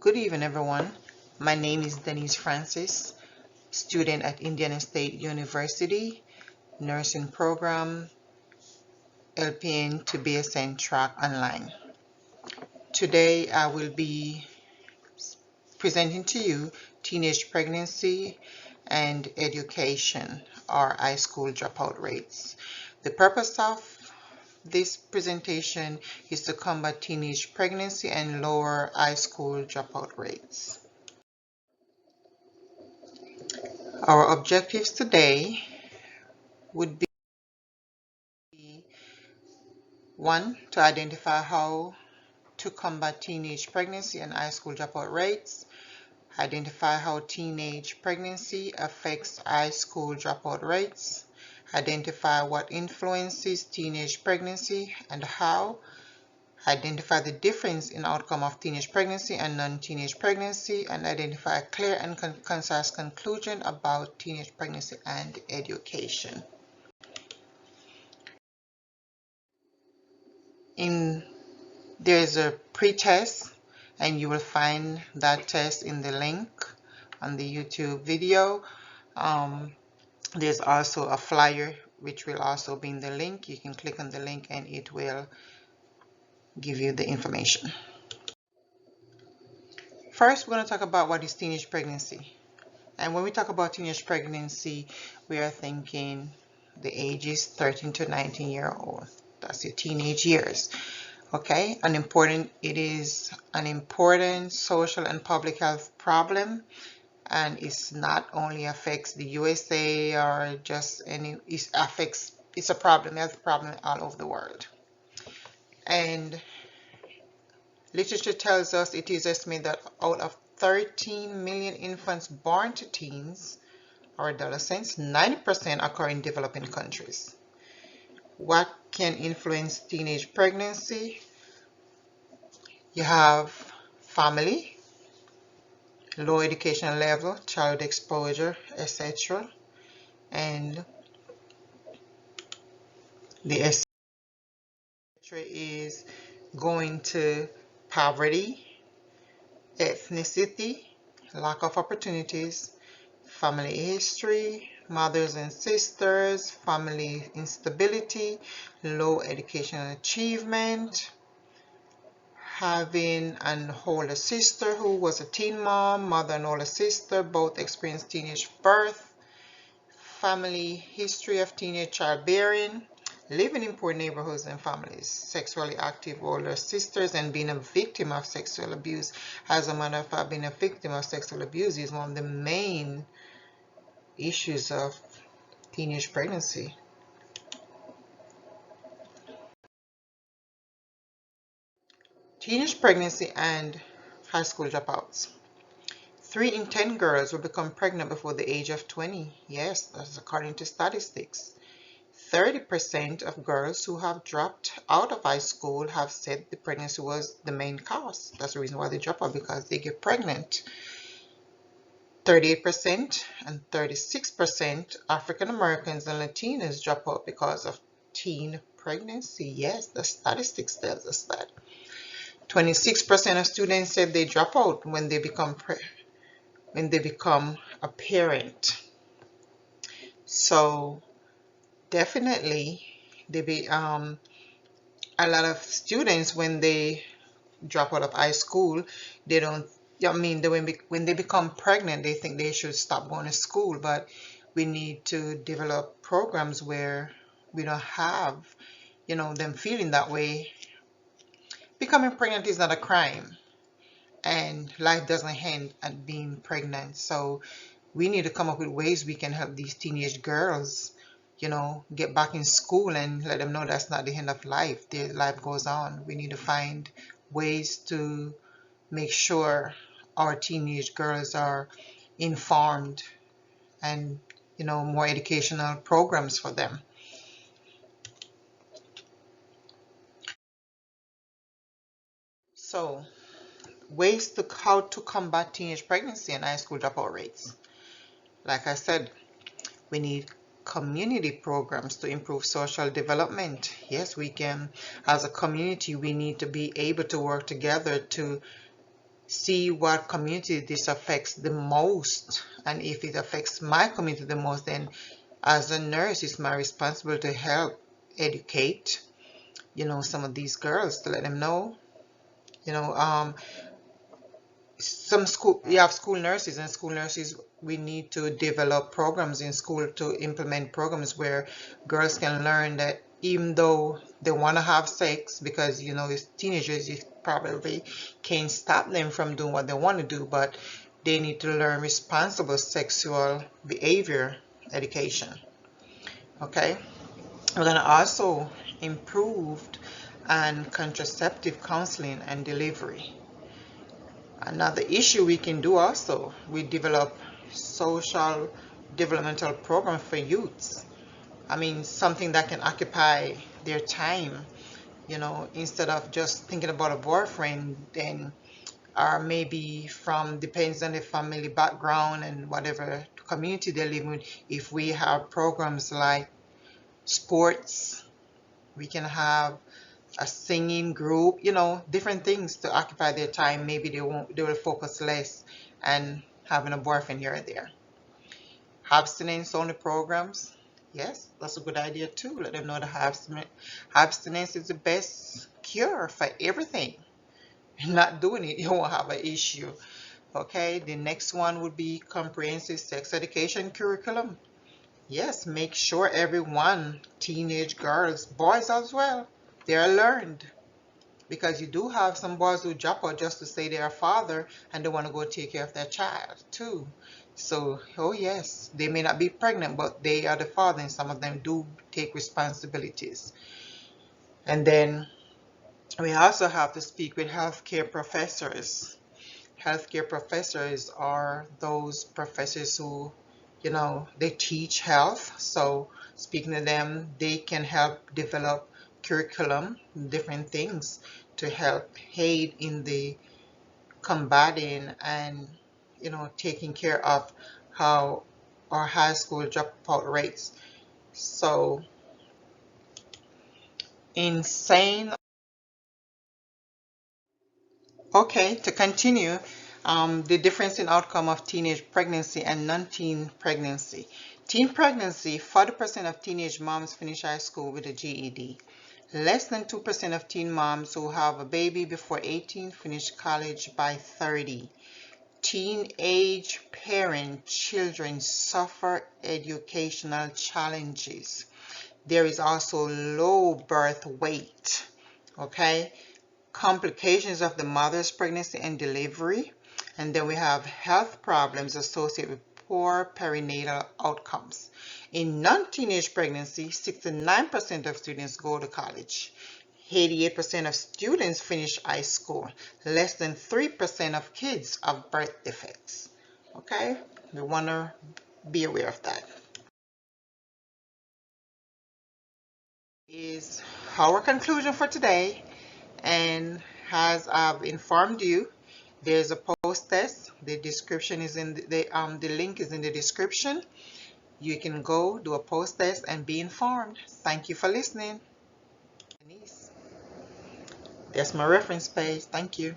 Good evening, everyone. My name is Denise Francis, student at Indiana State University, nursing program, LPN to BSN track online. Today, I will be presenting to you teenage pregnancy and education, or high school dropout rates. The purpose of this presentation is to combat teenage pregnancy and lower high school dropout rates. Our objectives today would be 1. To identify how to combat teenage pregnancy and high school dropout rates, identify how teenage pregnancy affects high school dropout rates, identify what influences teenage pregnancy and how, identify the difference in outcome of teenage pregnancy and non-teenage pregnancy, and identify a clear and concise conclusion about teenage pregnancy and education. There's a pre-test, and you will find that test in the link on the YouTube video. There's also a flyer which will also be in the link. You can click on the link and it will give you the information. First, we're going to talk about what is teenage pregnancy. And when we talk about teenage pregnancy, we are thinking the ages 13 to 19-year-old. That's your teenage years. Okay, it is an important social and public health problem, and it's not only affects the USA or just it's a problem, health problem all over the world. And literature tells us it is estimated that out of 13 million infants born to teens or adolescents, 90% occur in developing countries. What can influence teenage pregnancy? You have family, low education level, child exposure, etc. And the etc. is going to poverty, ethnicity, lack of opportunities, family history, mothers and sisters, family instability, low educational achievement, having an older sister who was a teen mom, mother and older sister, both experienced teenage birth, family history of teenage childbearing, living in poor neighborhoods and families, sexually active older sisters, and being a victim of sexual abuse. As a matter of fact, being a victim of sexual abuse is one of the main issues of teenage pregnancy. Teenage pregnancy and high school dropouts. 3 in 10 girls will become pregnant before the age of 20. Yes, that's according to statistics. 30% of girls who have dropped out of high school have said the pregnancy was the main cause. That's the reason why they drop out, because they get pregnant. 38% and 36% African Americans and Latinos drop out because of teen pregnancy. Yes, the statistics tells us that. 26% of students said they drop out when they become a parent. So definitely a lot of students, when they drop out of high school, they don't, when they become pregnant, they think they should stop going to school. But we need to develop programs where we don't have, them feeling that way. Becoming pregnant is not a crime, and life doesn't end at being pregnant. So we need to come up with ways we can help these teenage girls, get back in school and let them know that's not the end of life. Their life goes on. We need to find ways to make sure our teenage girls are informed and, more educational programs for them. So, how to combat teenage pregnancy and high school dropout rates. Like I said, we need community programs to improve social development. Yes, we can. As a community, we need to be able to work together to see what community this affects the most, and if it affects my community the most, then as a nurse it's my responsibility to help educate, you know, some of these girls, to let them know, you know, some school, you have school nurses, and school nurses, we need to develop programs in school to implement programs where girls can learn that even though they want to have sex, because you know it's teenagers, you probably can't stop them from doing what they want to do, but they need to learn responsible sexual behavior education. Okay, we're going to also improve and contraceptive counseling and delivery. Another issue we can do also, we develop social developmental program for youths. I mean, something that can occupy their time, you know, instead of just thinking about a boyfriend, then, or maybe from, depends on the family background and whatever community they live in. If we have programs like sports, we can have a singing group, you know, different things to occupy their time. Maybe they will focus less and having a boyfriend here and there. Abstinence only programs, yes, that's a good idea too. Let them know that abstinence is the best cure for everything. Not doing it, you won't have an issue. Okay, the next one would be comprehensive sex education curriculum. Yes, make sure everyone, teenage girls, boys as well, they are learned, because you do have some boys who drop out just to say they're a father and they want to go take care of their child too. So, oh yes, they may not be pregnant, but they are the father, and some of them do take responsibilities. And then we also have to speak with healthcare professors. Healthcare professors are those professors who, you know, they teach health. So speaking to them, they can help develop curriculum, different things to help aid in the combating and, you know, taking care of how our high school dropout rates. So insane. Okay, to continue, the difference in outcome of teenage pregnancy and non-teen pregnancy. Teen pregnancy, 40% of teenage moms finish high school with a GED. Less than 2% of teen moms who have a baby before 18 finish college by 30. Teenage parent children suffer educational challenges. There is also low birth weight. Okay, complications of the mother's pregnancy and delivery, and then we have health problems associated with poor perinatal outcomes. In non-teenage pregnancy, 69% of students go to college. 88% of students finish high school. Less than 3% of kids have birth defects. Okay, we want to be aware of that. Is our conclusion for today, and as I've informed you, there's a post test. The description is in the link is in the description. You can go do a post test and be informed. Thank you for listening. Denise, that's my reference page. Thank you.